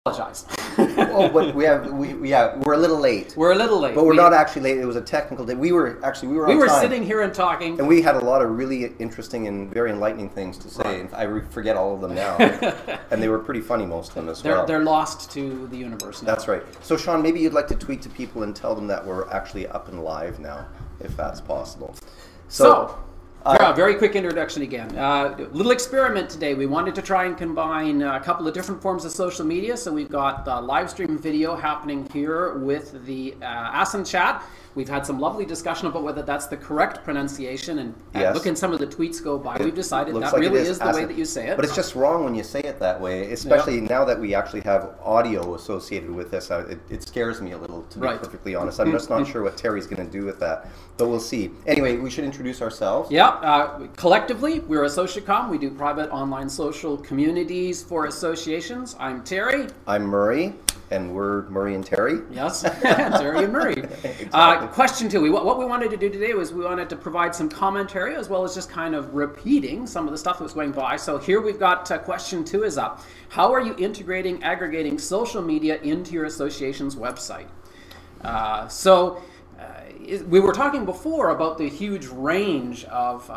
apologize. Oh, but we're a little late. We're a little late. But we're not actually late. It was a technical day. We were on time. Sitting here and talking. And we had a lot of really interesting and very enlightening things to say. Right. I forget all of them now. And they were pretty funny, most of them as well. They're lost to the universe now. That's right. So, Sean, maybe you'd like to tweet to people and tell them that we're actually up and live now, if that's possible. So very quick introduction again. Little experiment today. We wanted to try and combine a couple of different forms of social media. So we've got live stream video happening here with the assnchat. We've had some lovely discussion about whether that's the correct pronunciation, and yes. Looking some of the tweets go by, we've decided that like really is the way that you say it. But it's just wrong when you say it that way, especially now that we actually have audio associated with this. It scares me a little, to be perfectly honest. I'm just not sure what Terry's going to do with that, but we'll see. Anyway, we should introduce ourselves. Yeah, collectively, we're Associacom. We do private online social communities for associations. I'm Terry. I'm Murray. And we're Murray and Terry. Yes, Terry and Murray. Exactly. Question two, what we wanted to do today was we wanted to provide some commentary as well as just kind of repeating some of the stuff that was going by. So here we've got question two is up. How are you integrating, aggregating social media into your association's website? We were talking before about the huge range of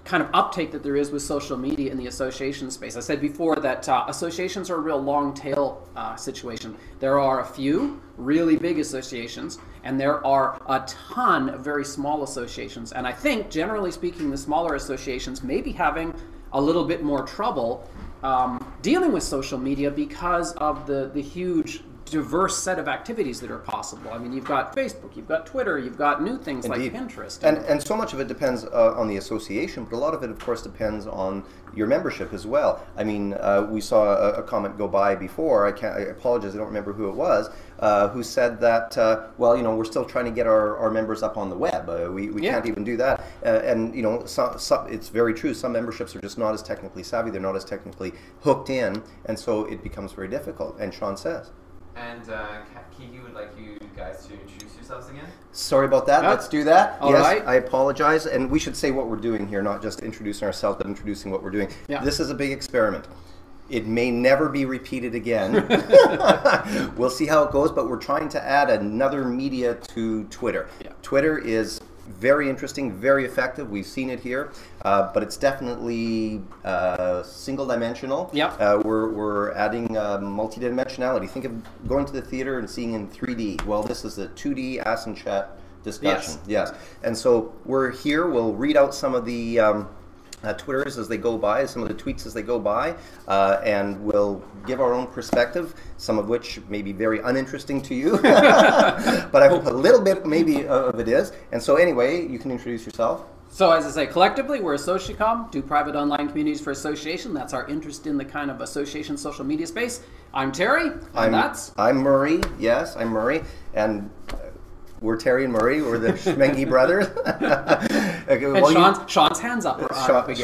kind of uptake that there is with social media in the association space. I said before that associations are a real long tail situation. There are a few really big associations, and there are a ton of very small associations. And I think, generally speaking, the smaller associations may be having a little bit more trouble dealing with social media because of the huge diverse set of activities that are possible. I mean, you've got Facebook, you've got Twitter, you've got new things like Pinterest. And so much of it depends on the association, but a lot of it, of course, depends on your membership as well. I mean, we saw a comment go by before, I apologize, I don't remember who it was, who said that, well, you know, we're still trying to get our members up on the web. We can't even do that. And, you know, it's very true. Some memberships are just not as technically savvy. They're not as technically hooked in, and so it becomes very difficult. And Sean says. And Kiki would like you guys to introduce yourselves again. Sorry about that. Let's do that. All right. I apologize. And we should say what we're doing here, not just introducing ourselves, but introducing what we're doing. Yeah. This is a big experiment. It may never be repeated again. We'll see how it goes, but we're trying to add another media to Twitter. Yeah. Twitter is very interesting, very effective. We've seen it here, but it's definitely single-dimensional. Yep. We're adding multi-dimensionality. Think of going to the theater and seeing in 3D. Well, this is a 2D assnchat discussion. Yes. And so we're here. We'll read out some of the Twitters as they go by, some of the tweets as they go by, and we'll give our own perspective, some of which may be very uninteresting to you, but I hope a little bit maybe of it is. And so anyway, you can introduce yourself. So as I say, collectively, we're Associacom, do private online communities for association. That's our interest in the kind of association social media space. I'm Terry, and I'm Murray. Yes, I'm Murray, and we're Terry and Murray. We're the Schmengi brothers. Okay, well, Sean's hands up. Sean's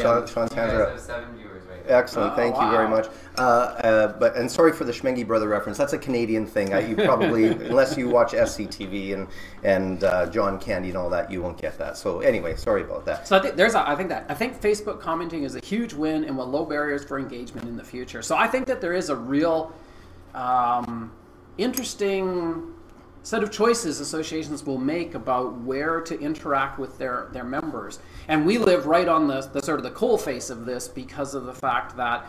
hands are up. Have 7 viewers right now. Excellent. Thank you very much. And sorry for the Schmengi brother reference. That's a Canadian thing. You probably, unless you watch SCTV and John Candy and all that, you won't get that. So anyway, sorry about that. So I think Facebook commenting is a huge win and will low barriers for engagement in the future. So I think that there is a real interesting set of choices associations will make about where to interact with their members. And we live right on the sort of the coal face of this because of the fact that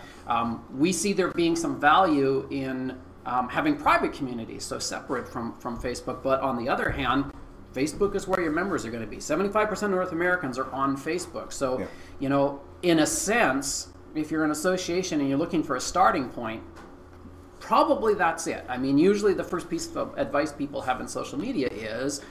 we see there being some value in having private communities, so separate from Facebook. But on the other hand, Facebook is where your members are going to be. 75% of North Americans are on Facebook. So, you know, in a sense, if you're an association and you're looking for a starting point, probably that's it. I mean, usually the first piece of advice people have in social media is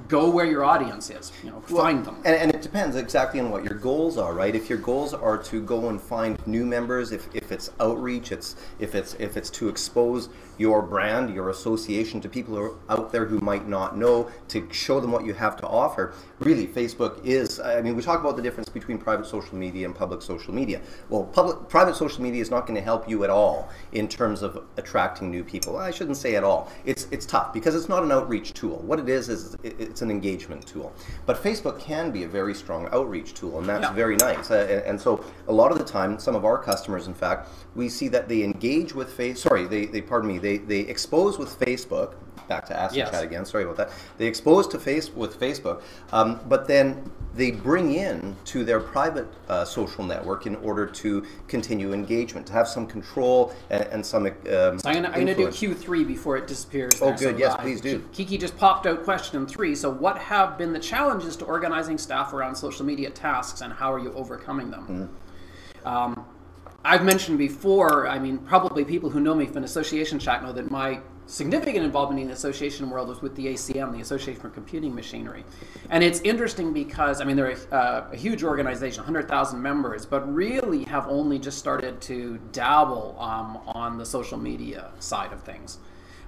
go where your audience is, you know, find them. And it depends exactly on what your goals are, right? If your goals are to go and find new members, if it's outreach, if it's to expose your brand, your association to people who are out there who might not know, to show them what you have to offer, really Facebook is, I mean, we talk about the difference between private social media and public social media. Well, private social media is not going to help you at all in terms of attracting new people. I shouldn't say at all. It's tough because it's not an outreach tool. What it is it's an engagement tool. But Facebook can be a very strong outreach tool, and that's very nice. And so a lot of the time, some of our customers, in fact, we see that they engage with they expose with Facebook. Back to assnchat again. Sorry about that. They expose to with Facebook, but then they bring in to their private social network in order to continue engagement, to have some control and some. So I'm going to do Q3 before it disappears. Oh, good. Yes, please do. Kiki just popped out question 3. So, what have been the challenges to organizing staff around social media tasks, and how are you overcoming them? I've mentioned before, I mean, probably people who know me from Association Chat know that my significant involvement in the association world was with the ACM, the Association for Computing Machinery. And it's interesting because, I mean, they're a huge organization, 100,000 members, but really have only just started to dabble on the social media side of things.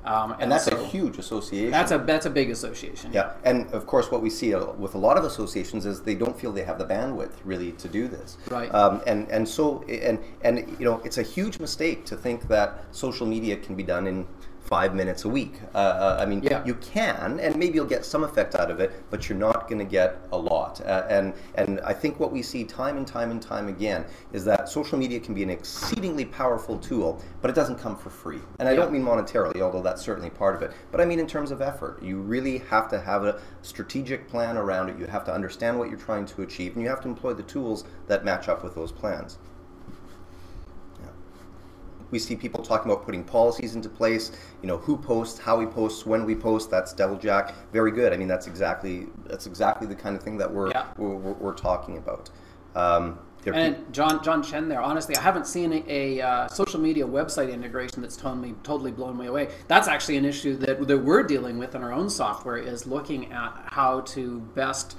And that's a huge association. That's a big association. Yeah, and of course, what we see with a lot of associations is they don't feel they have the bandwidth really to do this. Right. And so you know, it's a huge mistake to think that social media can be done in 5 minutes a week. I mean, you can, and maybe you'll get some effect out of it, but you're not going to get a lot. And I think what we see time and time again is that social media can be an exceedingly powerful tool, but it doesn't come for free. And I don't mean monetarily, although that's certainly part of it, but I mean in terms of effort. You really have to have a strategic plan around it. You have to understand what you're trying to achieve, and you have to employ the tools that match up with those plans. We see people talking about putting policies into place, you know, who posts, how we post, when we post. That's Deviljack. Very good. I mean, that's exactly the kind of thing that we're talking about. And John Chen there, honestly, I haven't seen a social media website integration that's totally blown me away. That's actually an issue that we're dealing with in our own software, is looking at how to best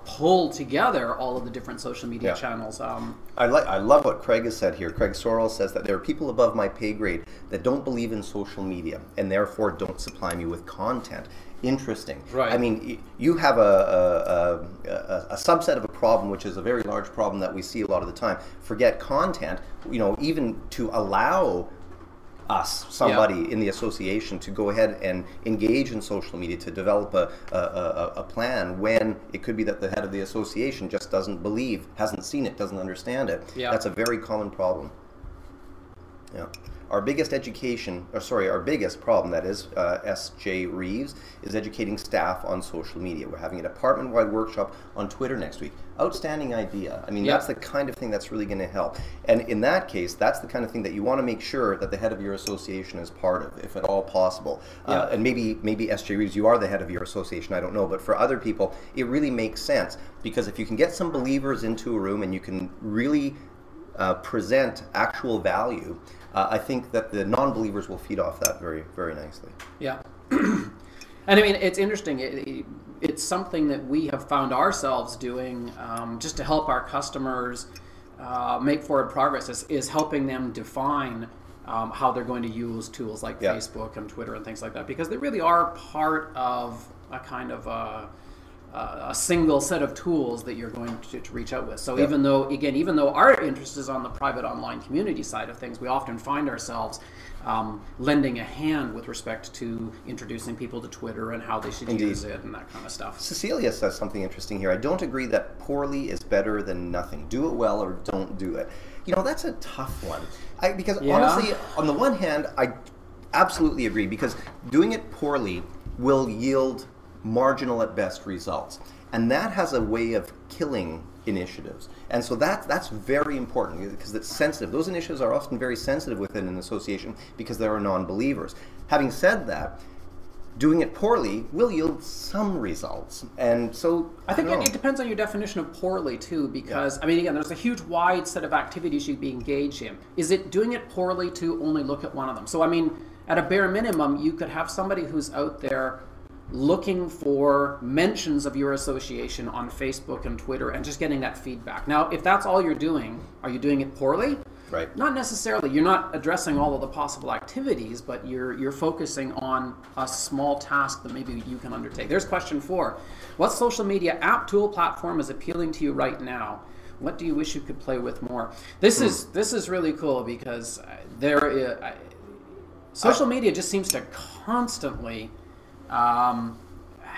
pull together all of the different social media channels. I love what Craig has said here. Craig Sorrell says that there are people above my pay grade that don't believe in social media and therefore don't supply me with content. Interesting. Right. I mean, you have a subset of a problem, which is a very large problem that we see a lot of the time. Forget content, you know, even to allow somebody in the association to go ahead and engage in social media, to develop a plan, when it could be that the head of the association just doesn't believe, hasn't seen it, doesn't understand it. That's a very common problem. Our biggest our biggest problem, that is, S.J. Reeves, is educating staff on social media. We're having a department-wide workshop on Twitter next week. Outstanding idea. I mean, that's the kind of thing that's really going to help. And in that case, that's the kind of thing that you want to make sure that the head of your association is part of, if at all possible. And maybe S.J. Reeves, you are the head of your association, I don't know. But for other people, it really makes sense. Because if you can get some believers into a room and you can really present actual value, I think that the non-believers will feed off that very, very nicely. Yeah. And I mean, it's interesting. It's something that we have found ourselves doing just to help our customers make forward progress, is helping them define how they're going to use tools like Facebook and Twitter and things like that, because they really are part of a kind of a single set of tools that you're going to reach out with. So even though our interest is on the private online community side of things, we often find ourselves lending a hand with respect to introducing people to Twitter and how they should use it and that kind of stuff. Cecilia says something interesting here. I don't agree that poorly is better than nothing. Do it well or don't do it. You know, that's a tough one. Because honestly, on the one hand, I absolutely agree, because doing it poorly will yield marginal at best results, and that has a way of killing initiatives. And so that's very important, because it's sensitive. Those initiatives are often very sensitive within an association because there are non-believers. Having said that, doing it poorly will yield some results. And so I think it depends on your definition of poorly too, because I mean, again, there's a huge wide set of activities you'd be engaged in. Is it doing it poorly to only look at one of them? So I mean, at a bare minimum, you could have somebody who's out there looking for mentions of your association on Facebook and Twitter and just getting that feedback. Now, if that's all you're doing, are you doing it poorly? Right. Not necessarily. You're not addressing all of the possible activities, but you're focusing on a small task that maybe you can undertake. There's question 4. What social media app, tool, platform is appealing to you right now? What do you wish you could play with more? This is really cool, because social media just seems to constantly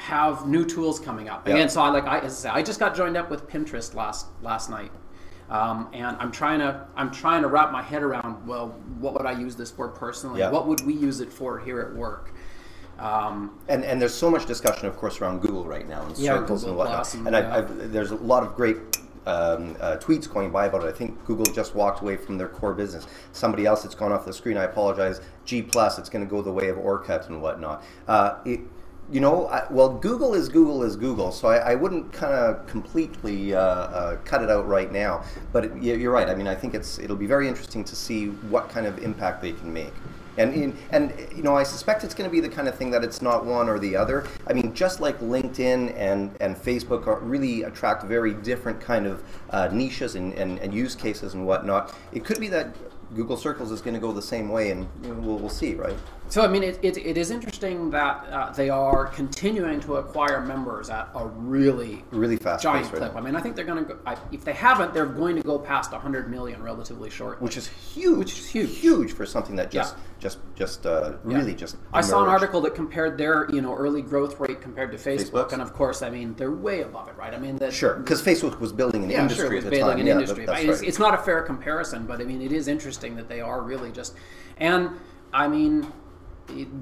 have new tools coming up. Again, so I just got joined up with Pinterest last night. And I'm trying to wrap my head around, well, what would I use this for personally? Yeah. What would we use it for here at work? And there's so much discussion, of course, around Google right now and circles Google and whatnot. Plus And there's a lot of great tweets going by about it. I think Google just walked away from their core business. Somebody else, it's gone off the screen. I apologize. G+, it's going to go the way of ORCUT and whatnot. Well, Google is Google, so I wouldn't kind of completely cut it out right now. But you're right. I mean, I think it'll be very interesting to see what kind of impact they can make. And I suspect it's going to be the kind of thing that it's not one or the other. I mean, just like LinkedIn and Facebook really attract very different kind of niches and use cases and whatnot. It could be that Google Circles is going to go the same way, and we'll see, right? So, I mean, it is interesting that they are continuing to acquire members at a really fast giant pace clip. right I mean, I think they're going to go, if they haven't, they're going to go past 100 million relatively shortly. Which is huge. Huge for something that just I saw an article that compared their early growth rate compared to Facebook, and of course, I mean, they're way above it, right? I mean, sure, because Facebook was building an industry at the time. It's not a fair comparison, but I mean, it is interesting that they are really and I mean,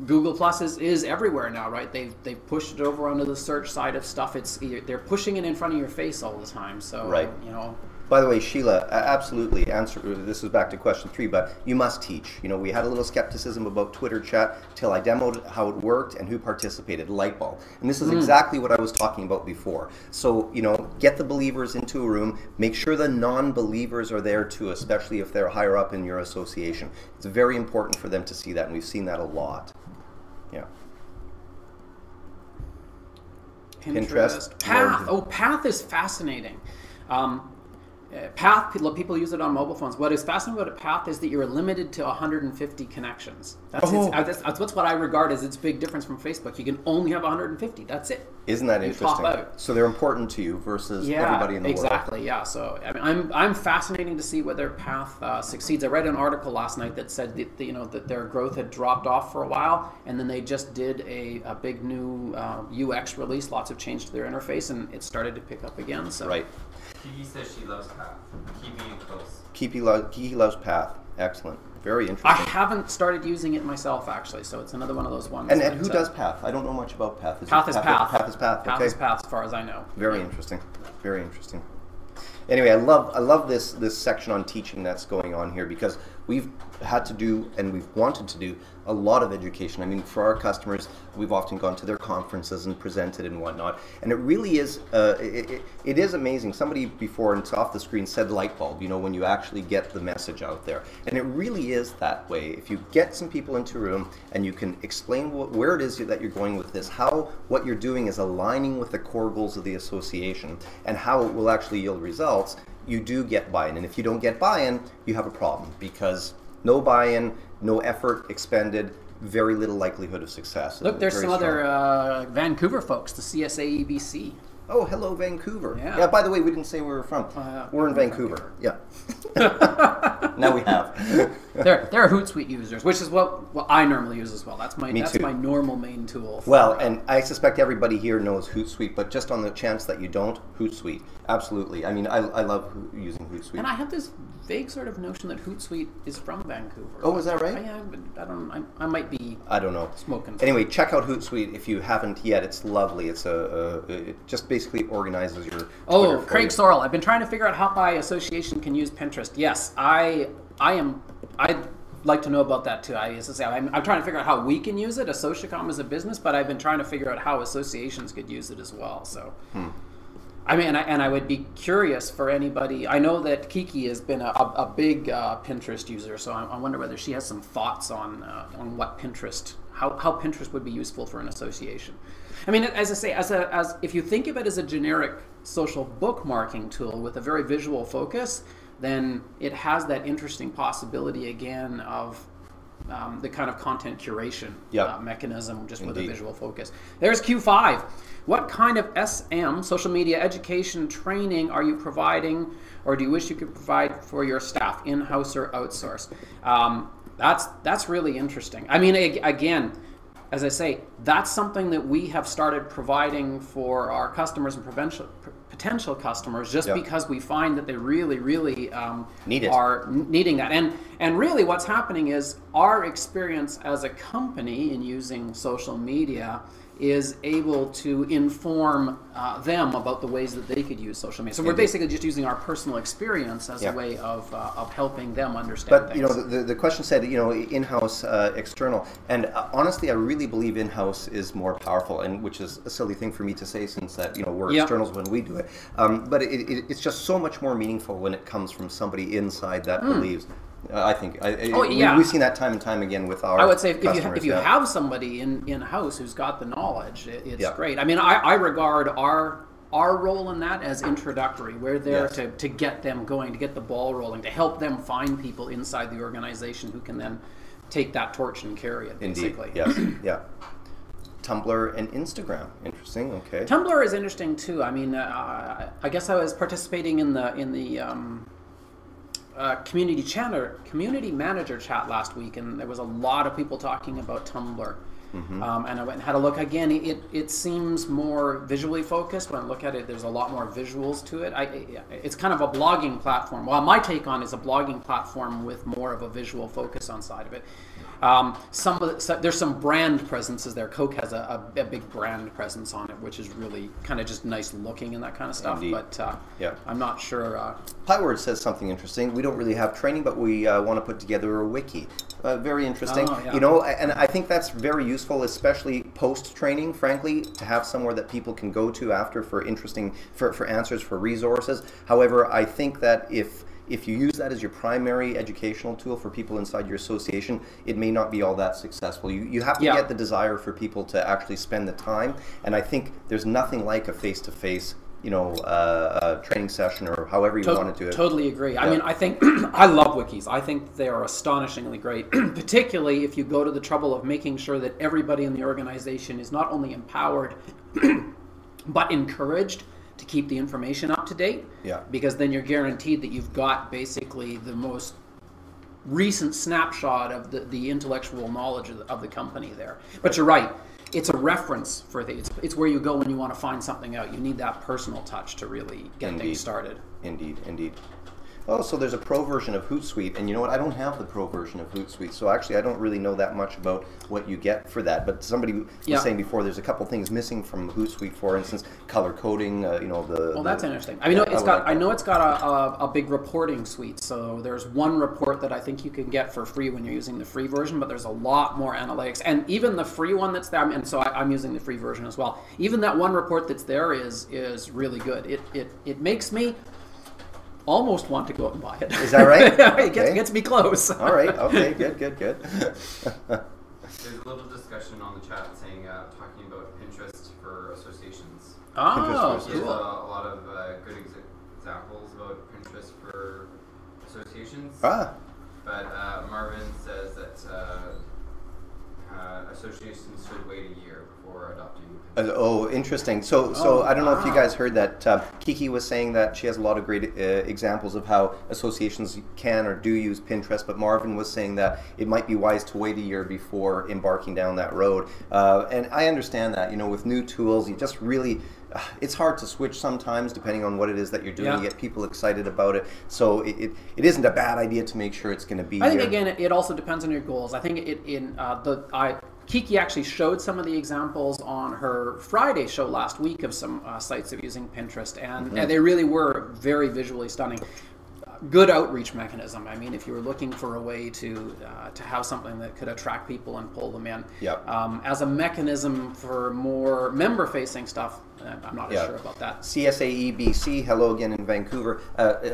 Google Plus is everywhere now, right? They've pushed it over onto the search side of stuff. They're pushing it in front of your face all the time. So right. By the way, Sheila, absolutely. This is back to question 3, but you must teach. We had a little skepticism about Twitter chat till I demoed how it worked and who participated. Lightbulb, and this is exactly what I was talking about before. So get the believers into a room. Make sure the non-believers are there too, especially if they're higher up in your association. It's very important for them to see that, and we've seen that a lot. Yeah. Pinterest. Path. Oh, Path is fascinating. Path, people use it on mobile phones. What is fascinating about a Path is that you're limited to 150 connections. That's what I regard as its big difference from Facebook. You can only have 150. That's it. Isn't that interesting? So they're important to you versus everybody in the world. Exactly. Yeah. So I mean, I'm fascinating to see whether Path succeeds. I read an article last night that said that that their growth had dropped off for a while, and then they just did a big new UX release, lots of change to their interface, and it started to pick up again. So right. Kiki says she loves Path. Keep being close. Kiki loves Path. Excellent. Very interesting. I haven't started using it myself, actually, so it's another one of those ones. And who does Path? I don't know much about Path. Path is Path. Path is Path. Path is Path, as far as I know. Very interesting. Very interesting. Anyway, I love this section on teaching that's going on here, because we've had to do and we've wanted to do a lot of education. I mean, for our customers, we've often gone to their conferences and presented and whatnot, and it really is it is amazing. Somebody before, and it's off the screen, said light bulb, when you actually get the message out there, and it really is that way. If you get some people into a room and you can explain where it is that you're going with this, how what you're doing is aligning with the core goals of the association, and how it will actually yield results, you do get buy-in. And if you don't get buy-in, you have a problem, because no buy-in, no effort expended, very little likelihood of success. Look, there's some other Vancouver folks, the CSA EBC. Oh, hello, Vancouver. Yeah. By the way, we didn't say where we're from. We're in Vancouver. Yeah. Now we have. They're Hootsuite users, which is what I normally use as well. That's my normal main tool. And I suspect everybody here knows Hootsuite, but just on the chance that you don't, Hootsuite, absolutely. I mean, I love using Hootsuite. And I have this vague sort of notion that Hootsuite is from Vancouver. Oh, is that right? Yeah, but I might be. I don't know. Smoking. Anyway, check out Hootsuite if you haven't yet. It's lovely. It's it just basically organizes your. Oh, Craig Sorrell. I've been trying to figure out how my association can use Pinterest. Yes, I'd like to know about that too. I'm trying to figure out how we can use it, Associacom as a business, but I've been trying to figure out how associations could use it as well. So. I mean, and I would be curious for anybody. I know that Kiki has been a big Pinterest user, so I wonder whether she has some thoughts on what Pinterest, how Pinterest would be useful for an association. I mean, as I say, as if you think of it as a generic social bookmarking tool with a very visual focus, then it has that interesting possibility again of the kind of content curation mechanism, just with a visual focus. There's Q5. What kind of SM, social media education training, are you providing, or do you wish you could provide for your staff, in-house or outsource? That's really interesting. I mean, again, as I say, that's something that we have started providing for our customers and potential customers, just because we find that they really are needing that. And really what's happening is our experience as a company in using social media is able to inform them about the ways that they could use social media. So we're basically just using our personal experience as a way of helping them understand things. You know, the question said, you know, in-house, external, and honestly, I really believe in-house is more powerful, and which is a silly thing for me to say, since that, you know, we're externals when we do it. But it's just so much more meaningful when it comes from somebody inside that believes. I think we've seen that time and time again with our. I would say if you have somebody in house who's got the knowledge, it's great. I mean, I regard our role in that as introductory. We're there to get them going, to get the ball rolling, to help them find people inside the organization who can then take that torch and carry it. Basically. Indeed. Yes. Yeah. Tumblr and Instagram. Interesting. Okay. Tumblr is interesting too. I mean, I guess I was participating in the community manager chat last week, and there was a lot of people talking about Tumblr. And I went and had a look again. It seems more visually focused. When I look at it, there's a lot more visuals to it. It's kind of a blogging platform. Well, my take on it is a blogging platform with more of a visual focus on side of it. There's some brand presences there. Coke has a big brand presence on it, which is really kind of just nice looking and that kind of stuff. Indeed. But I'm not sure. Pyword says something interesting. We don't really have training, but we want to put together a wiki. Very interesting. You know, and I think that's very useful, especially post-training, frankly, to have somewhere that people can go to after for answers, for resources. However, I think that if you use that as your primary educational tool for people inside your association, it may not be all that successful. You have to get the desire for people to actually spend the time, and I think there's nothing like a face-to-face, you know, training session, or however you want to do it. Totally agree. I mean, I think I love wikis. I think they are astonishingly great, particularly if you go to the trouble of making sure that everybody in the organization is not only empowered but encouraged to keep the information up to date. Because then you're guaranteed that you've got basically the most recent snapshot of the intellectual knowledge of the company there. But you're right. It's a reference for it's where you go when you want to find something out. You need that personal touch to really get things started. Indeed. Oh, so there's a pro version of Hootsuite, and you know what? I don't have the pro version of Hootsuite, so actually I don't really know that much about what you get for that. But somebody was saying before, there's a couple things missing from Hootsuite. For instance, color coding. You know, the. Well, that's interesting. I mean, I know it's got a big reporting suite. So there's one report that I think you can get for free when you're using the free version, but there's a lot more analytics, and even the free one that's there. And so I'm using the free version as well. Even that one report that's there is really good. It makes me almost want to go out and buy it. Is that right? It gets me close. All right. Okay. Good. There's a little discussion on the chat saying, talking about Pinterest for associations. Oh, There's a lot of good examples about Pinterest for associations. But Marvin says that associations should wait a year before adopting Pinterest. Oh, interesting. So I don't know if you guys heard that Kiki was saying that she has a lot of great examples of how associations can or do use Pinterest, but Marvin was saying that it might be wise to wait a year before embarking down that road. And I understand that, you know, with new tools, you just really, it's hard to switch sometimes depending on what it is that you're doing. You get people excited about it. So it isn't a bad idea to make sure it's going to be I think, again, it also depends on your goals. I think Kiki actually showed some of the examples on her Friday show last week of some sites that are using Pinterest, and they really were very visually stunning. Good outreach mechanism. I mean, if you were looking for a way to have something that could attract people and pull them in. As a mechanism for more member-facing stuff, I'm not as sure about that. CSAEBC, hello again in Vancouver.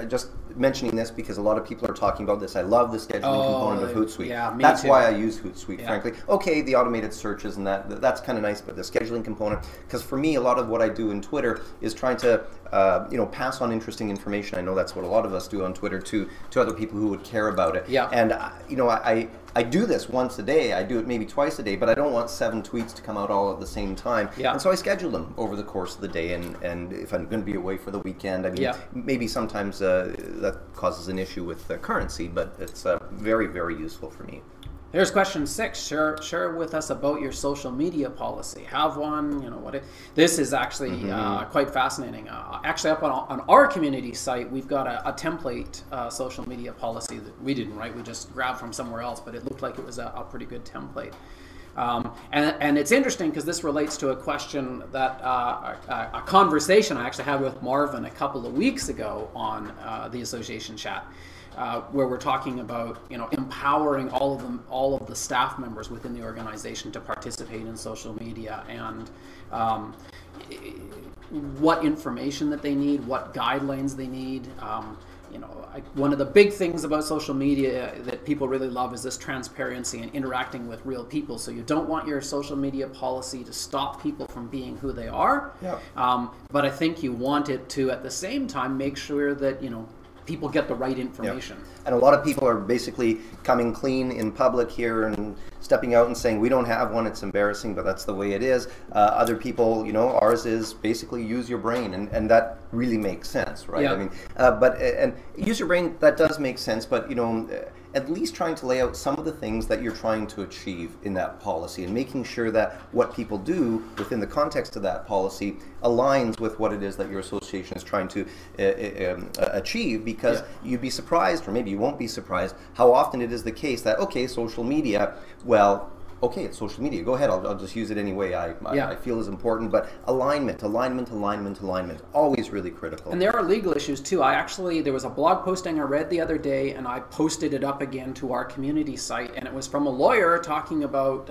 Just mentioning this because a lot of people are talking about this. I love the scheduling component of Hootsuite. That's why I use Hootsuite, frankly. Okay, the automated searches and that's kind of nice, but the scheduling component, because for me, a lot of what I do in Twitter is trying to pass on interesting information. I know that's what a lot of us do on Twitter to other people who would care about it. And I do this once a day. I do it maybe twice a day, but I don't want 7 tweets to come out all at the same time. And so I schedule them over the course of the day. And if I'm going to be away for the weekend, I mean, maybe sometimes that causes an issue with the currency, but it's very, very useful for me. Here's question 6. Share with us about your social media policy. Have one, this is actually quite fascinating. Actually, up on our community site, we've got a template social media policy that we didn't write. We just grabbed from somewhere else, but it looked like it was a pretty good template. And it's interesting because this relates to a question that a conversation I actually had with Marvin a couple of weeks ago on the association chat. Where we're talking about empowering all of the staff members within the organization to participate in social media, and what information that they need, what guidelines they need. One of the big things about social media that people really love is this transparency and interacting with real people. So you don't want your social media policy to stop people from being who they are. Yeah. But I think you want it to, at the same time, make sure that people get the right information. Yeah. And a lot of people are basically coming clean in public here and stepping out and saying, we don't have one, it's embarrassing, but that's the way it is. Other people, ours is basically use your brain, and that really makes sense, right? Yeah. I mean, and use your brain, that does make sense, but at least trying to lay out some of the things that you're trying to achieve in that policy, and making sure that what people do within the context of that policy aligns with what it is that your association is trying to achieve, because you'd be surprised, or maybe you won't be surprised, how often it is the case that, okay, social media, well, okay, it's social media. Go ahead. I'll just use it any way I feel is important. But alignment, always really critical. And there are legal issues too. There was a blog posting I read the other day, and I posted it up again to our community site, and it was from a lawyer talking about,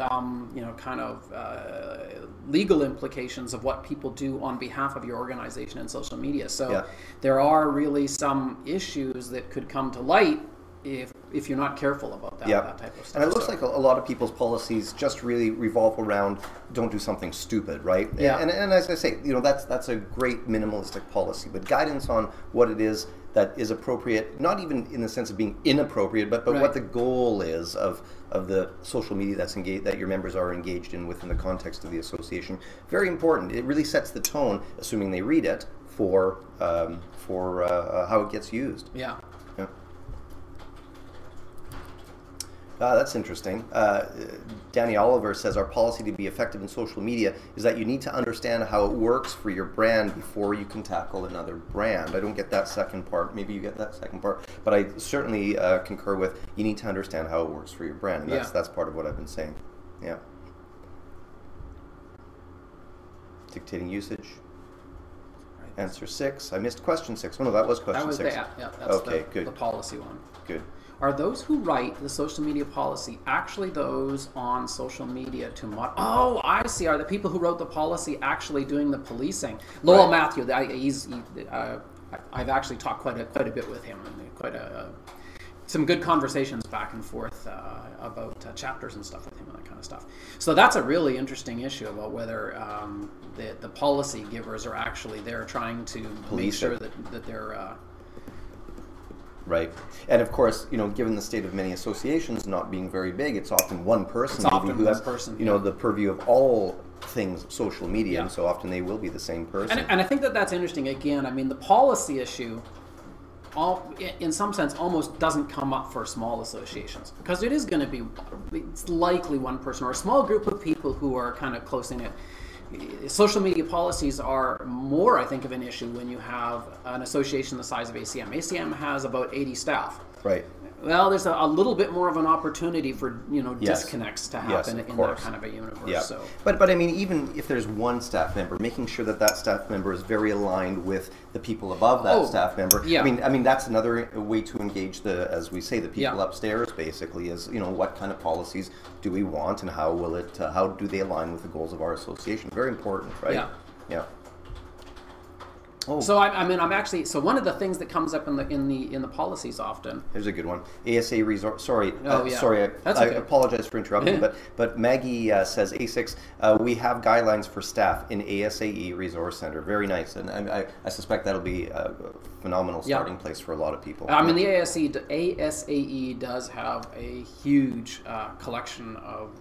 legal implications of what people do on behalf of your organization in social media. So there are really some issues that could come to light if you're not careful about that, that type of stuff. And it looks like a lot of people's policies just really revolve around don't do something stupid, right? Yeah. And as I say, that's a great minimalistic policy, but guidance on what it is that is appropriate, not even in the sense of being inappropriate, but what the goal is of the social media that your members are engaged in within the context of the association. Very important. It really sets the tone, assuming they read it, for how it gets used. Yeah. That's interesting. Danny Oliver says, our policy to be effective in social media is that you need to understand how it works for your brand before you can tackle another brand. I don't get that second part. Maybe you get that second part. But I certainly concur with, you need to understand how it works for your brand. And that's part of what I've been saying. Yeah. Dictating usage. Right. Answer 6. I missed question 6. Oh, no, that was question 6. That's the policy one. Good. Are those who write the social media policy actually those on social media to Oh, I see. Are the people who wrote the policy actually doing the policing? Lowell Matthew, I've actually talked quite a bit with him, and some good conversations back and forth about chapters and stuff with him and that kind of stuff. So that's a really interesting issue about whether the policy givers are actually there trying to make sure that they're... Right. And of course, given the state of many associations not being very big, it's often one person who has the purview of all things social media, and so often they will be the same person. And I think that's interesting. Again, I mean, the policy issue, in some sense, almost doesn't come up for small associations, because it is going to be, it's likely one person or a small group of people who are kind of close in it. Social media policies are more, I think, of an issue when you have an association the size of ACM. ACM has about 80 staff. Right. Well, there's a little bit more of an opportunity for disconnects to happen in that kind of a universe. Yeah. So. But I mean, even if there's one staff member, making sure that staff member is very aligned with the people above that staff member. Yeah. I mean that's another way to engage as we say, the people upstairs. Basically, is what kind of policies do we want, and how do they align with the goals of our association? Very important, right? Yeah. Yeah. Oh. So I'm actually one of the things that comes up in the policies often. Here's a good one. ASA resort. Sorry, Sorry, I apologize for interrupting. but Maggie says A6. We have guidelines for staff in ASAE Resource Center. Very nice, and I suspect that'll be a phenomenal starting place for a lot of people. I mean, the ASAE does have a huge collection of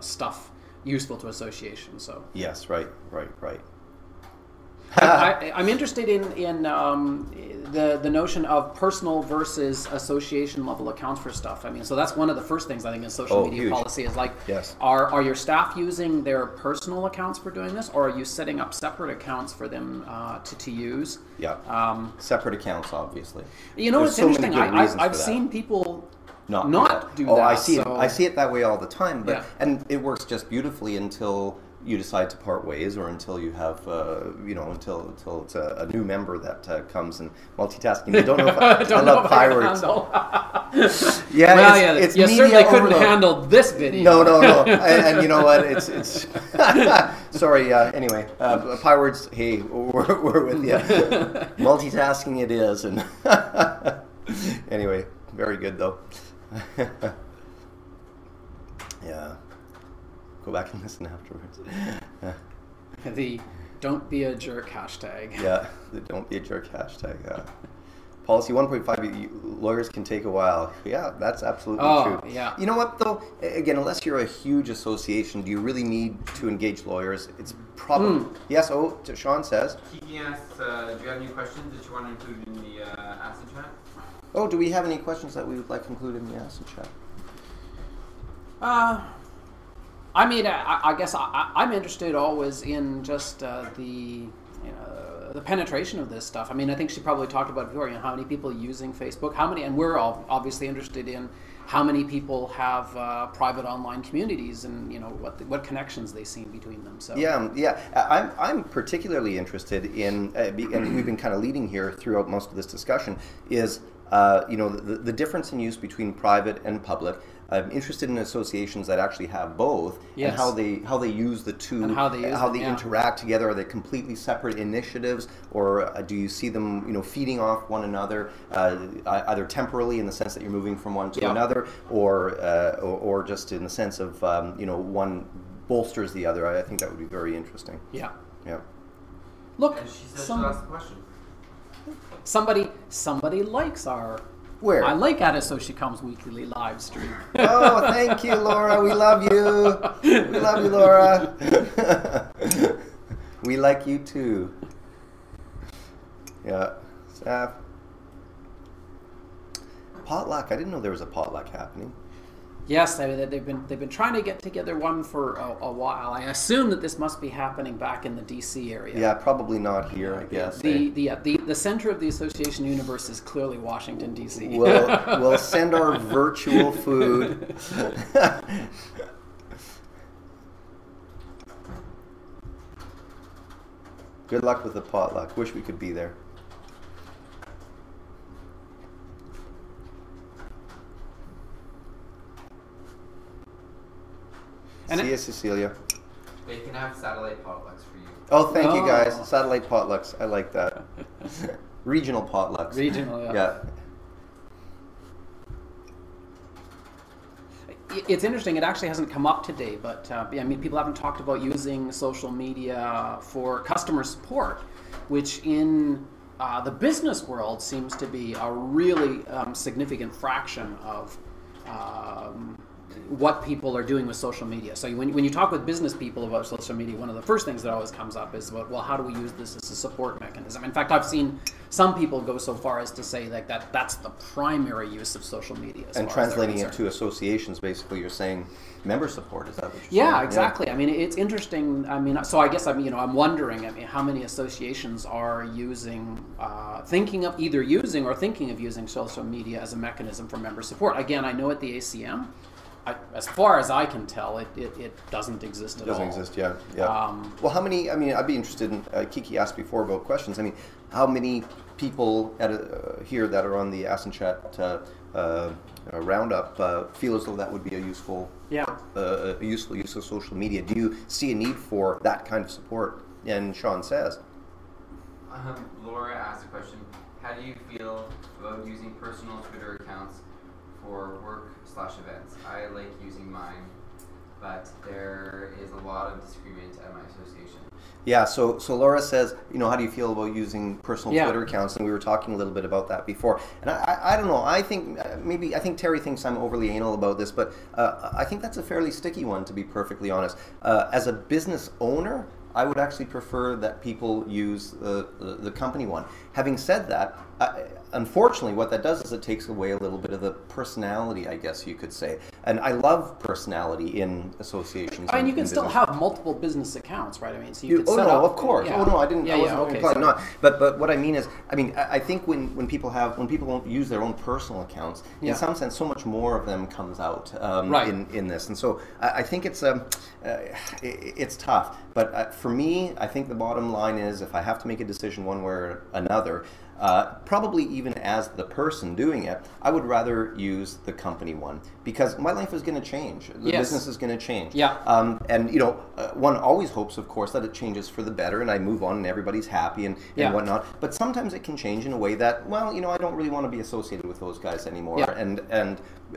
stuff useful to associations. So yes, right. I'm interested in the notion of personal versus association level accounts for stuff. I mean, so that's one of the first things I think in social media huge. policy is like, yes. Are your staff using their personal accounts for doing this, or are you setting up separate accounts for them to use? Yeah. Separate accounts, obviously. You know, There's it's so interesting. many good reasons I've for that. seen people not do that. Oh, I see it. I see it that way all the time. But Yeah. and it works just beautifully until you decide to part ways, or until you have, until it's a new member that comes and multitasking. You don't know if I love fireworks. Yeah, well, it's you media certainly couldn't overload. handle this video. No. And you know what? It's sorry. Anyway, fireworks. Hey, we're with you. Multitasking it is, and anyway, very good though. Yeah. Go back and listen afterwards. The "don't be a jerk" hashtag. Yeah, the "don't be a jerk" hashtag. Policy 1.5, lawyers can take a while. Yeah, that's absolutely true. Yeah. You know what, though? Again, unless you're a huge association, do you really need to engage lawyers? It's probably... Yes, Sean says. Kiki asks, do you have any questions that you want to include in the assnchat? Oh, do we have any questions that we would like included in the assnchat? I mean, I guess I'm interested always in just the penetration of this stuff. I mean, I think she probably talked about before, how many people are using Facebook, how many, and we're all obviously interested in how many people have private online communities, and what connections they see between them. So yeah, I'm particularly interested in, and we've been kind of leading here throughout most of this discussion, is the difference in use between private and public. I'm interested in associations that actually have both, yes. and how they use the two, and how they interact together. Are they completely separate initiatives, or do you see them feeding off one another, either temporally in the sense that you're moving from one to another, or just in the sense of one bolsters the other? I think that would be very interesting. Yeah. Look, and she says she'll ask the question. Somebody likes our. Where? I like So She Comes weekly live stream. Oh, thank you, Laura. We love you. We love you, Laura. We like you too. Yeah. Staff. Potluck. I didn't know there was a potluck happening. Yes, they've been trying to get together one for a while. I assume that this must be happening back in the DC area. Yeah, probably not here, I guess. The center of the association universe is clearly Washington, DC. We'll send our virtual food. Good luck with the potluck. Wish we could be there. See you, Cecilia. They can have satellite potlucks for you. Oh, thank you guys. Satellite potlucks. I like that. Regional potlucks. Regional, yeah. It's interesting. It actually hasn't come up today, but I mean, people haven't talked about using social media for customer support, which in the business world seems to be a really significant fraction of what people are doing with social media. So when you talk with business people about social media, one of the first things that always comes up is about, well, how do we use this as a support mechanism? In fact, I've seen some people go so far as to say like that's the primary use of social media. And translating it to associations, basically, you're saying member support. Is that what you're saying? Yeah, exactly. I mean, it's interesting. I mean, so I guess I'm wondering. I mean, how many associations are using, thinking of using social media as a mechanism for member support? Again, I know at the ACM. As far as I can tell, it doesn't exist at all. It doesn't exist, yeah. Well, how many, I mean, I'd be interested in, Kiki asked before about questions. I mean, how many people here that are on the assnchat roundup feel as though that would be a useful use of social media? Do you see a need for that kind of support? And Sean says. Laura asked a question. How do you feel about using personal Twitter accounts for work/events? I like using mine, but there is a lot of disagreement at my association. Yeah, so Laura says, how do you feel about using personal Twitter accounts? And we were talking a little bit about that before. And I don't know, I think Terry thinks I'm overly anal about this, but I think that's a fairly sticky one, to be perfectly honest. As a business owner, I would actually prefer that people use the company one. Having said that, unfortunately, what that does is it takes away a little bit of the personality, I guess you could say. And I love personality in associations. And you can still have multiple business accounts, right? I mean, so you could set up, of course. Yeah. Oh no, I didn't. I wasn't okay, implying not. But what I mean is, I mean, I think when people don't use their own personal accounts, in some sense, so much more of them comes out in this. And so I think it's tough. But for me, I think the bottom line is, if I have to make a decision one way or another, probably even as the person doing it, I would rather use the company one, because my life is going to change. The business is going to change. Yeah. And one always hopes, of course, that it changes for the better and I move on and everybody's happy and whatnot. But sometimes it can change in a way that, well, I don't really want to be associated with those guys anymore,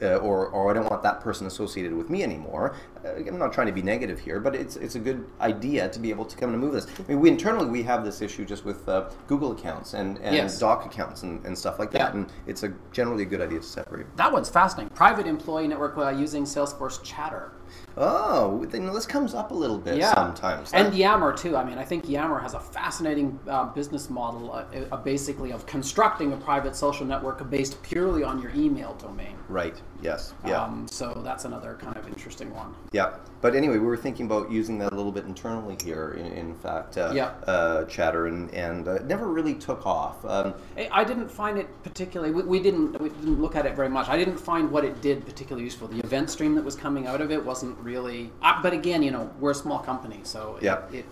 or I don't want that person associated with me anymore. I'm not trying to be negative here, but it's a good idea to be able to come and move this. I mean, internally we have this issue just with Google accounts and doc accounts and stuff like that, and it's generally a good idea to separate. That one's fascinating. Private employee network using Salesforce Chatter. Oh, this comes up a little bit sometimes. And Yammer too. I mean, I think Yammer has a fascinating business model, basically of constructing a private social network based purely on your email domain. Right. Yes. Yeah. So that's another kind of interesting one. Yeah. But anyway, we were thinking about using that a little bit internally here. In fact, Chatter, and it never really took off. I didn't find it particularly. We didn't look at it very much. I didn't find what it did particularly useful. The event stream that was coming out of it wasn't really. But again, we're a small company, so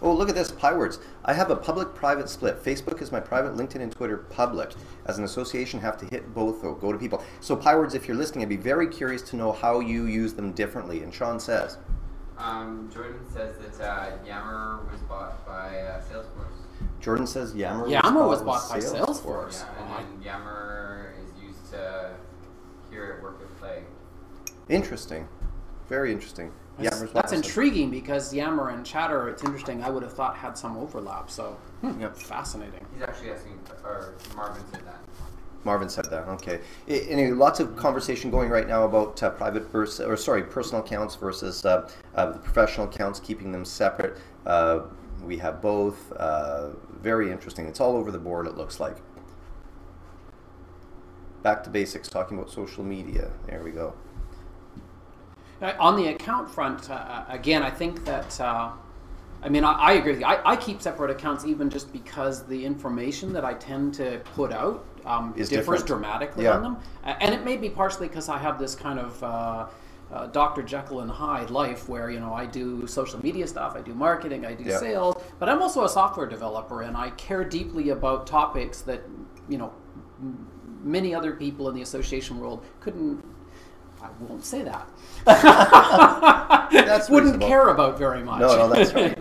Oh, look at this. Piewords. I have a public-private split. Facebook is my private. LinkedIn and Twitter public. As an association, have to hit both or go to people. So Piewords, if you're listening, I'd be very curious to know how you use them differently. And Sean says. Jordan says that Yammer was bought by Salesforce. Jordan says Yammer was bought by Salesforce. Yeah, and Yammer is used to hear it work with Play. Interesting. Very interesting. That's intriguing, because Yammer and Chatter, it's interesting, I would have thought had some overlap. So, fascinating. He's actually asking, or Marvin said that. Marvin said that. Okay. Anyway, lots of conversation going right now about personal accounts versus the professional accounts, keeping them separate. We have both. Very interesting. It's all over the board, it looks like. Back to basics, talking about social media. There we go. On the account front, again, I think that. I agree with you. I keep separate accounts even just because the information that I tend to put out differs dramatically on them. And it may be partially because I have this kind of Dr. Jekyll and Hyde life where, I do social media stuff, I do marketing, I do sales, but I'm also a software developer, and I care deeply about topics that, many other people in the association world couldn't. I won't say that. That's wouldn't care about very much. No, that's right.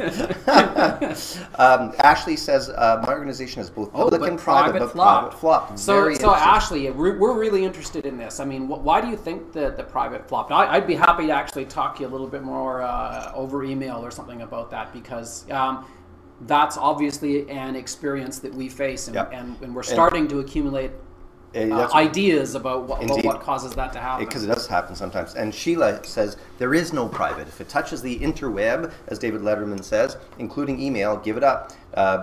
Ashley says my organization is both public and private, but private flopped. So Ashley, we're really interested in this. I mean, why do you think that the private flopped? I'd be happy to actually talk to you a little bit more over email or something about that, because that's obviously an experience that we face, and we're starting to accumulate ideas about what causes that to happen. Because it does happen sometimes. And Sheila says, there is no private. If it touches the interweb, as David Letterman says, including email, give it up.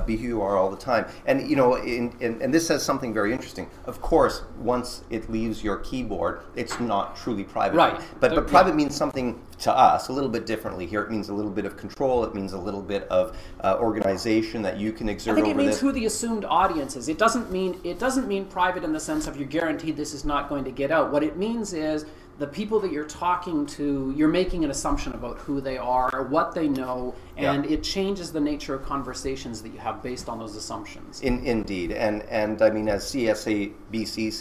Be who you are all the time. And, and this says something very interesting. Of course, once it leaves your keyboard, it's not truly private. Right. But private means something to us a little bit differently. Here it means a little bit of control. It means a little bit of organization that you can exert over this. I think it means who the assumed audience is. It doesn't mean private in the sense of you're guaranteed this is not going to get out. What it means is the people that you're talking to, you're making an assumption about who they are, what they know, and it changes the nature of conversations that you have based on those assumptions. Indeed, and I mean, as CSAEBC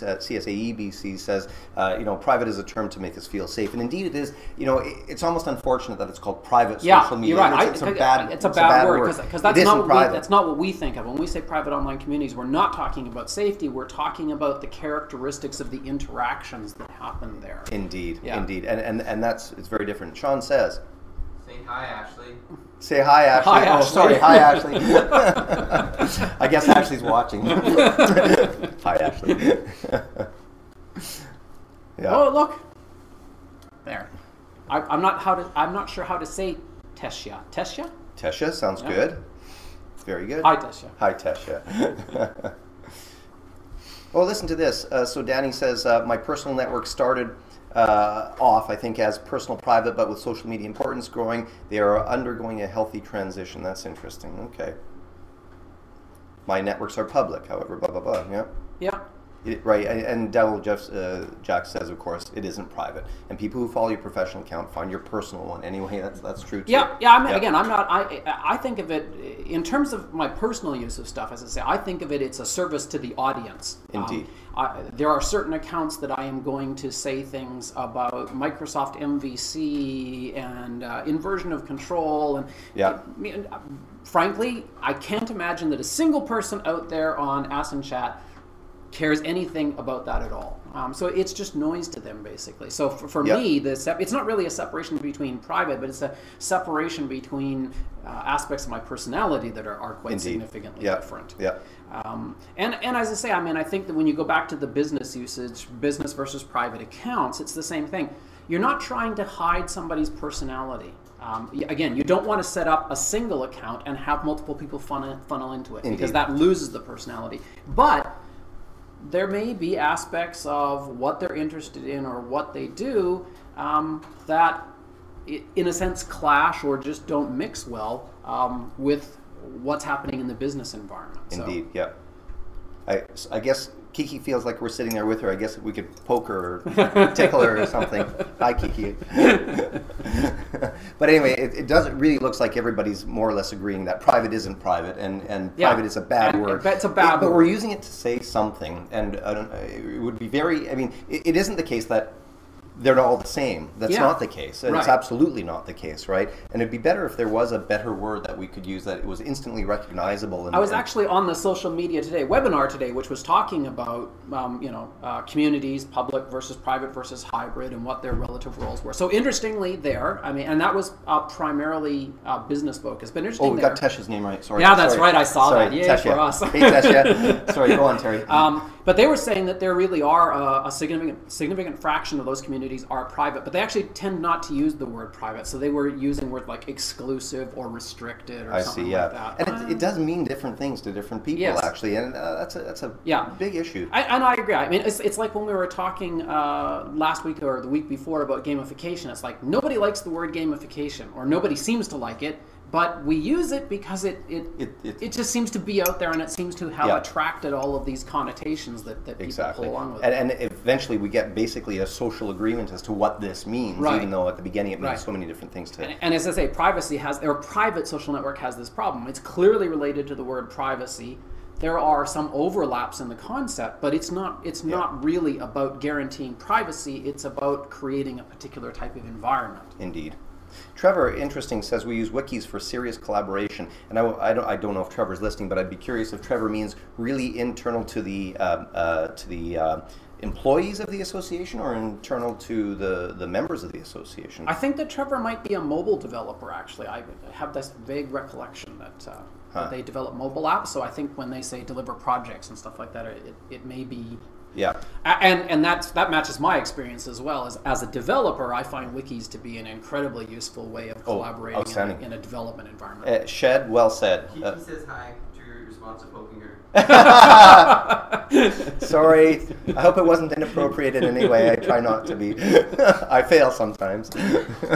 says, private is a term to make us feel safe, and indeed it is. It's almost unfortunate that it's called private social media. You're right. It's a bad word because that's not what we think of when we say private online communities. We're not talking about safety. We're talking about the characteristics of the interactions that happen there. Indeed, and it's very different. Sean says, "Say hi, Ashley." Say hi, Ashley. Hi, Ashley. Sorry, hi, Ashley. I guess Ashley's watching. Hi, Ashley. Oh, look there. I'm not sure how to say Tessia. Tessia? Tessia sounds good. Very good. Hi, Tesha. Hi, Tesha. Well, listen to this. So Danny says, my personal network started off, I think, as personal private, but with social media importance growing, they are undergoing a healthy transition. That's interesting. Okay. My networks are public, however, blah, blah, blah. Yeah. Yeah. Right, and Devil Jack says, of course, it isn't private. And people who follow your professional account find your personal one anyway. That's true too. Yeah, yeah. I mean, again, I'm not. I think of it in terms of my personal use of stuff. As I say, I think of it. It's a service to the audience. Indeed. There are certain accounts that I am going to say things about Microsoft MVC and inversion of control, and yeah. Frankly, I can't imagine that a single person out there on assnchat cares anything about that at all. So it's just noise to them, basically. So for me, it's not really a separation between private, but it's a separation between aspects of my personality that are quite significantly different. Yeah. And as I say, I mean, I think that when you go back to the business usage, business versus private accounts, it's the same thing. You're not trying to hide somebody's personality. Again, you don't want to set up a single account and have multiple people funnel into it, because that loses the personality. But there may be aspects of what they're interested in or what they do that, in a sense, clash or just don't mix well with what's happening in the business environment. Indeed, yeah. I guess Kiki feels like we're sitting there with her. I guess we could poke her or tickle her or something. Hi, Kiki. But anyway, it doesn't really looks like everybody's more or less agreeing that private isn't private, and private is a bad word. It's a bad word. But we're using it to say something, and it would be very, I mean, it isn't the case that they're all the same. That's not the case. And it's absolutely not the case, right? And it'd be better if there was a better word that we could use that it was instantly recognizable. I was actually on the social media webinar today, which was talking about communities, public versus private versus hybrid, and what their relative roles were. So interestingly, and that was primarily business focused. But interesting. Oh, we got Tesha's name right. Sorry. Yeah, that's right. I saw that. Yay Tesha. For us. Hey, Tesha. Sorry, go on, Terry. But they were saying that there really are a significant fraction of those communities are private, but they actually tend not to use the word private. So they were using words like exclusive or restricted or something like that. And it does mean different things to different people, actually, and that's a big issue. And I agree. I mean, it's like when we were talking last week or the week before about gamification. It's like nobody likes the word gamification, or nobody seems to like it. But we use it because it just seems to be out there, and it seems to have attracted all of these connotations that people pull along with. And eventually we get basically a social agreement as to what this means, even though at the beginning it means so many different things to it. And as I say, private social network has this problem. It's clearly related to the word privacy. There are some overlaps in the concept, but it's not really about guaranteeing privacy. It's about creating a particular type of environment. Indeed. Trevor, interesting, says we use wikis for serious collaboration, and I don't know if Trevor's listening, but I'd be curious if Trevor means really internal to the employees of the association or internal to the members of the association. I think that Trevor might be a mobile developer. Actually, I have this vague recollection that they develop mobile apps. So I think when they say deliver projects and stuff like that, it may be. Yeah, and that matches my experience as well. As a developer, I find wikis to be an incredibly useful way of collaborating in a development environment. Shed, well said. He says hi to your response to poking her. Sorry, I hope it wasn't inappropriate in any way. I try not to be. I fail sometimes.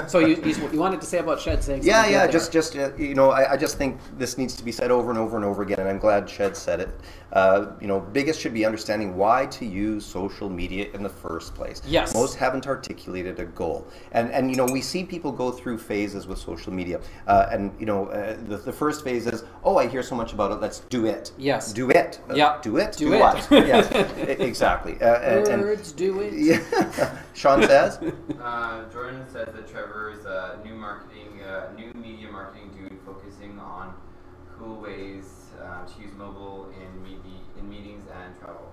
So you wanted to say about Shed saying something? Yeah. Just I just think this needs to be said over and over and over again, and I'm glad Shed said it. Biggest should be understanding why to use social media in the first place. Yes. Most haven't articulated a goal, and we see people go through phases with social media, the first phase is, oh, I hear so much about it, let's do it. Yes. Do it. Do it. Do what? Yes, exactly. Words, do it. Yeah. Sean says? Jordan says that Trevor is a new media marketing dude focusing on cool ways to use mobile in meetings and travel.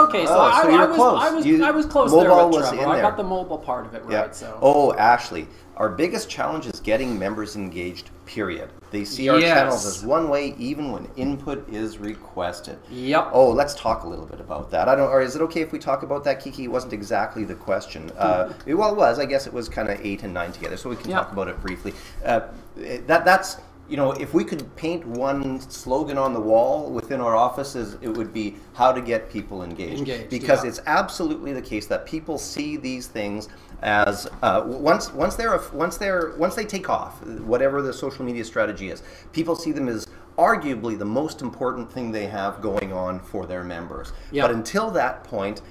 Okay, so I was close there with Trevor. I got the mobile part of it right. Yeah. So. Oh, Ashley, our biggest challenge is getting members engaged, period. They see our channels as one way even when input is requested. Yep. Oh, let's talk a little bit about that. Or is it okay if we talk about that, Kiki? It wasn't exactly the question. Well, it was. I guess it was kind of 8 and 9 together, so we can talk about it briefly. That's you know, if we could paint one slogan on the wall within our offices, it would be how to get people engaged. Because it's absolutely the case that people see these things as once they take off, whatever the social media strategy is, people see them as arguably the most important thing they have going on for their members. But until that point,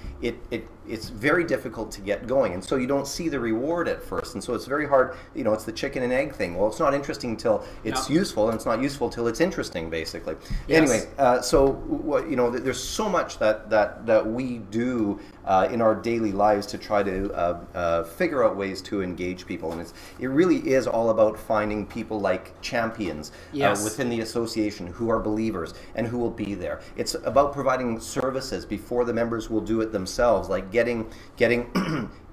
it's very difficult to get going, and so you don't see the reward at first, and so it's very hard. You know, it's the chicken and egg thing. Well, it's not interesting until it's useful, and it's not useful till it's interesting, basically. Anyway, so what, you know, there's so much that we do in our daily lives to try to figure out ways to engage people, and it really is all about finding people like champions within the association who are believers and who will be there. It's about providing services before the members will do it themselves, like getting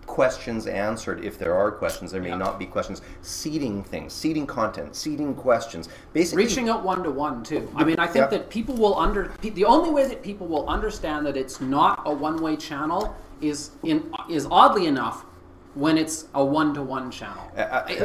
questions answered if there are questions. There may not be questions. Seeding things, seeding content, seeding questions. Basically, reaching out one-to-one too. I mean, I think that people will the only way that people will understand that it's not a one-way channel is oddly enough when it's a one-to-one channel.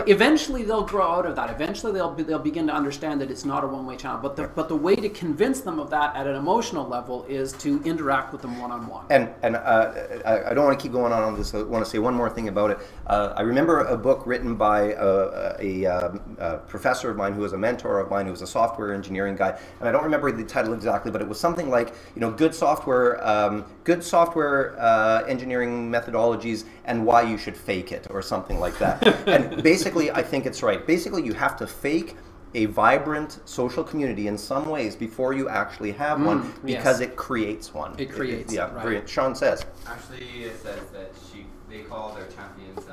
Eventually they'll grow out of that. Eventually they'll begin to understand that it's not a one-way channel. But the way to convince them of that at an emotional level is to interact with them one-on-one. And I don't want to keep going on this. I want to say one more thing about it. I remember a book written by a professor of mine who was a mentor of mine, who was a software engineering guy, and I don't remember the title exactly, but it was something like, you know, good software engineering methodologies and why you should fake it, or something like that. And basically, I think it's right. Basically, you have to fake a vibrant social community in some ways before you actually have one, because it creates one. It creates. Right. Brilliant. Sean says. Actually, it says that they call their champions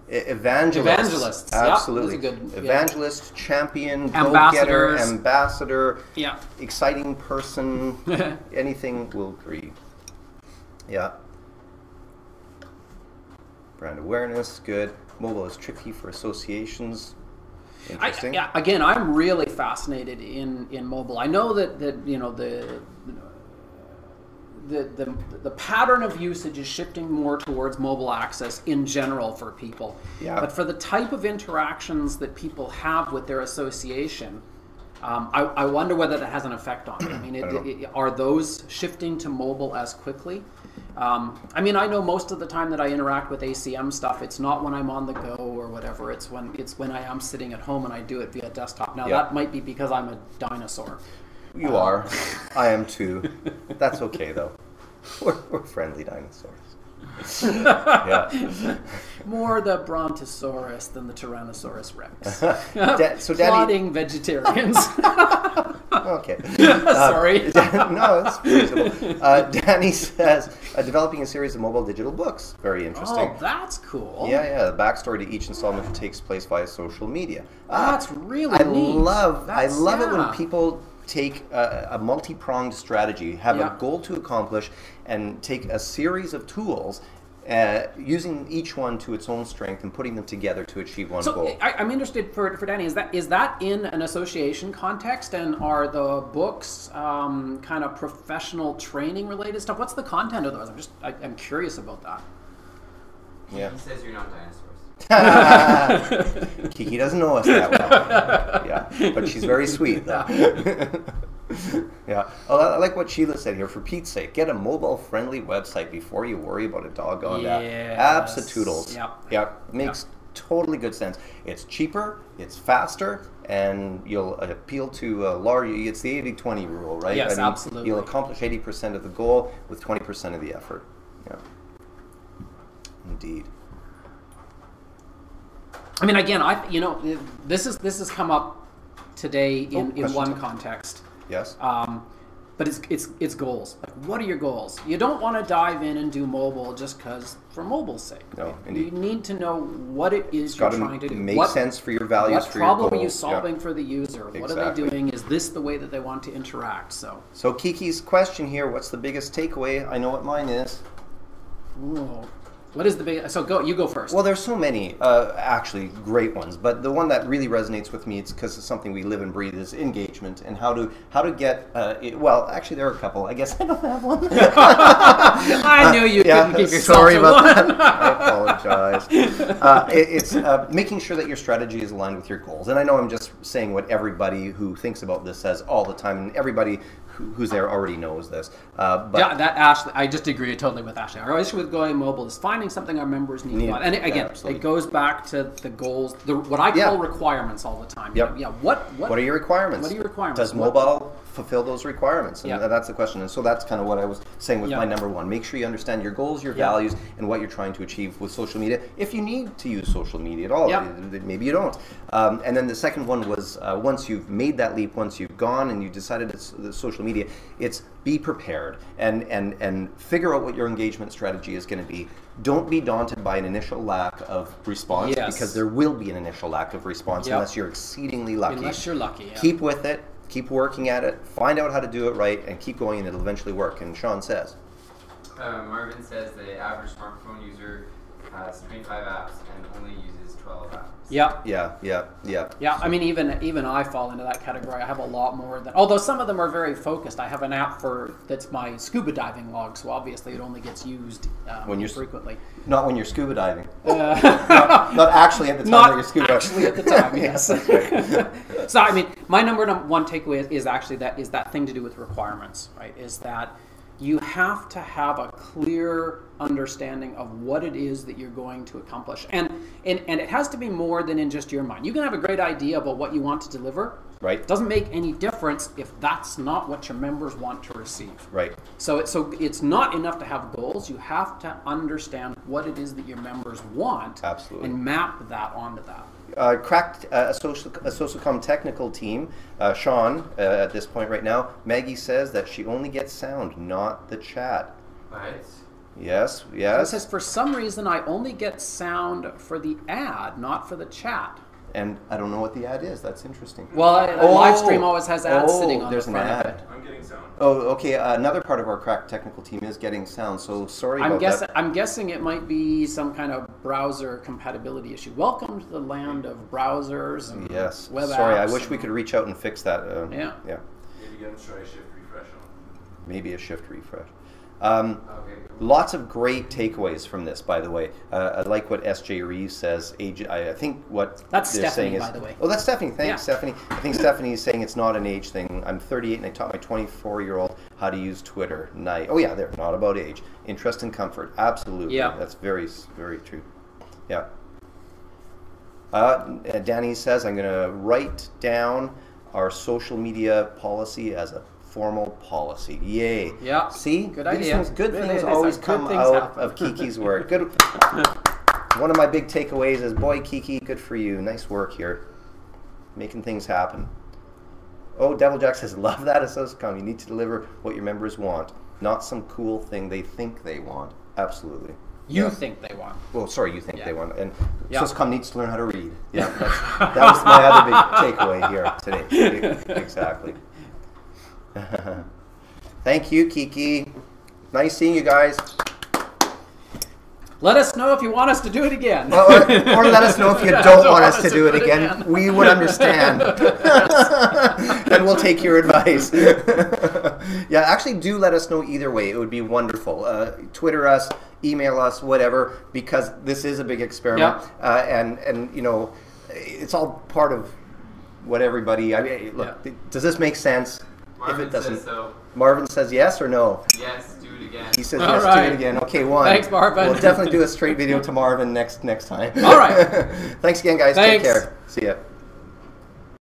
evangelists. Evangelists. Absolutely. That's a good, evangelist, champion, ambassador, ambassador, exciting person, anything will agree. Yeah. Brand awareness, good. Mobile is tricky for associations. Interesting. Again, I'm really fascinated in mobile. I know that you know the pattern of usage is shifting more towards mobile access in general for people. But for the type of interactions that people have with their association, I wonder whether that has an effect on it. I mean, are those shifting to mobile as quickly? I mean, I know most of the time that I interact with ACM stuff, it's not when I'm on the go or whatever. It's when I am sitting at home and I do it via desktop. Now that might be because I'm a dinosaur. You are. I am too. That's okay though. We're friendly dinosaurs. More the Brontosaurus than the Tyrannosaurus Rex. So Danny, vegetarians. Okay. Sorry. No, it's reasonable. Danny says, developing a series of mobile digital books. Very interesting. Oh, that's cool. Yeah. The backstory to each installment takes place via social media. That's really neat. I love it when people take a multi-pronged strategy, have a goal to accomplish, and take a series of tools, using each one to its own strength and putting them together to achieve one goal. I'm interested for Danny, is that in an association context, and are the books kind of professional training related stuff? What's the content of those? I'm curious about that. Yeah. He says you're not dinosaurs. Kiki doesn't know us that well. But she's very sweet though. I like what Sheila said here. For Pete's sake, get a mobile-friendly website before you worry about a doggone app. Abs-a-toodles. Makes totally good sense. It's cheaper, it's faster, and you'll appeal to a large. It's the 80-20 rule, right? Yes, absolutely. You'll accomplish 80% of the goal with 20% of the effort. Yeah, indeed. I mean, again, this has come up today in one context. Yes. But it's goals. Like, what are your goals? You don't want to dive in and do mobile just for mobile's sake. No, indeed. You need to know what it is you're trying to do. Make sense for your values, for your goals. What problem are you solving for the user? What are they doing? Is this the way that they want to interact? So Kiki's question here: what's the biggest takeaway? I know what mine is. Ooh. What is the big? So you go first. Well, there's so many actually great ones, but the one that really resonates with me, it's because it's something we live and breathe, is engagement and how to get. Well, actually, there are a couple. I guess I don't have one. I knew you couldn't keep yourself sorry to about one. that. I apologize. It's making sure that your strategy is aligned with your goals. And I know I'm just saying what everybody who thinks about this says all the time, and everybody who's there already knows this. But Yeah, that Ashley, I just agree totally with Ashley. Our issue with going mobile is finding something our members need. And again, it goes back to the goals, what I call requirements all the time. Yep. What are your requirements? What are your requirements? Does mobile fulfill those requirements? And Yep. that's the question. And so that's kind of what I was saying with my number one. Make sure you understand your goals, your values, and what you're trying to achieve with social media. If you need to use social media at all, maybe you don't. And then the second one was once you've made that leap, once you've gone and you decided it's the social media, it's be prepared and figure out what your engagement strategy is going to be. Don't be daunted by an initial lack of response, because there will be an initial lack of response unless you're exceedingly lucky. Unless you're lucky, Keep with it, keep working at it, find out how to do it right, and keep going, and it'll eventually work. And Sean says? Marvin says the average smartphone user has 25 apps and only uses 12 apps. Yeah. I mean, even I fall into that category. I have a lot more than. Although some of them are very focused. I have an app that's my scuba diving log, so obviously it only gets used when you're frequently. Not when you're scuba diving. Not actually at the time that you're scuba diving. Actually at the time, yes. So I mean, my number one takeaway is actually that thing to do with requirements, right? Is that you have to have a clear understanding of what it is that you're going to accomplish. And it has to be more than in just your mind. You can have a great idea about what you want to deliver. Right. It doesn't make any difference if that's not what your members want to receive. Right. So it's not enough to have goals. You have to understand what it is that your members want. Absolutely. And map that onto that. Cracked a Socialcom technical team, Sean, at this point right now, Maggie says that she only gets sound, not the chat. Right. Yes. It says, for some reason, I only get sound for the ad, not for the chat. And I don't know what the ad is. That's interesting. Well, a live stream always has ads sitting on the front an ad. of it. I'm getting sound. Oh, okay. Another part of our cracked technical team is getting sound, so sorry about that. I'm guessing it might be some kind of browser compatibility issue. Welcome to the land of browsers and web apps. Sorry, I wish we could reach out and fix that. Yeah. Maybe you're going to try a shift refresh on. Maybe a shift refresh. Okay. Lots of great takeaways from this, by the way. I like what S.J. Reeves says. I think what that's they're saying Stephanie, is... by the way. Oh, that's Stephanie. Thanks, Stephanie. I think Stephanie is saying it's not an age thing. I'm 38 and I taught my 24-year-old how to use Twitter. Nice. Oh, yeah, they're not about age. Interest and comfort. Absolutely. Yeah. That's very, very true. Yeah. Danny says, I'm going to write down our social media policy as a formal policy. Yay. Yeah. See? Good idea. Good things always come out of Kiki's work. Good. One of my big takeaways is, boy, Kiki, good for you. Nice work here. Making things happen. Oh, Devil Jack says, love that at Socialcom. You need to deliver what your members want, not some cool thing they think they want. Absolutely. You think they want. Well, sorry, you think they want. And Yeah. Socialcom needs to learn how to read. Yeah, that was my other big takeaway here today. Exactly. Thank you, Kiki. Nice seeing you guys. Let us know if you want us to do it again. Or let us know if you don't want us to do it again. We would understand. And we'll take your advice. Yeah, actually do let us know either way. It would be wonderful. Twitter us, email us, whatever, because this is a big experiment. And you know, it's all part of what everybody... I mean, look, does this make sense? Marvin If it doesn't, says so. Marvin says yes or no? Yes, do it again. He says All yes, right. do it again. Okay, one. Thanks, Marvin. We'll definitely do a straight video to Marvin next time. All right. Thanks again, guys. Thanks. Take care. See ya.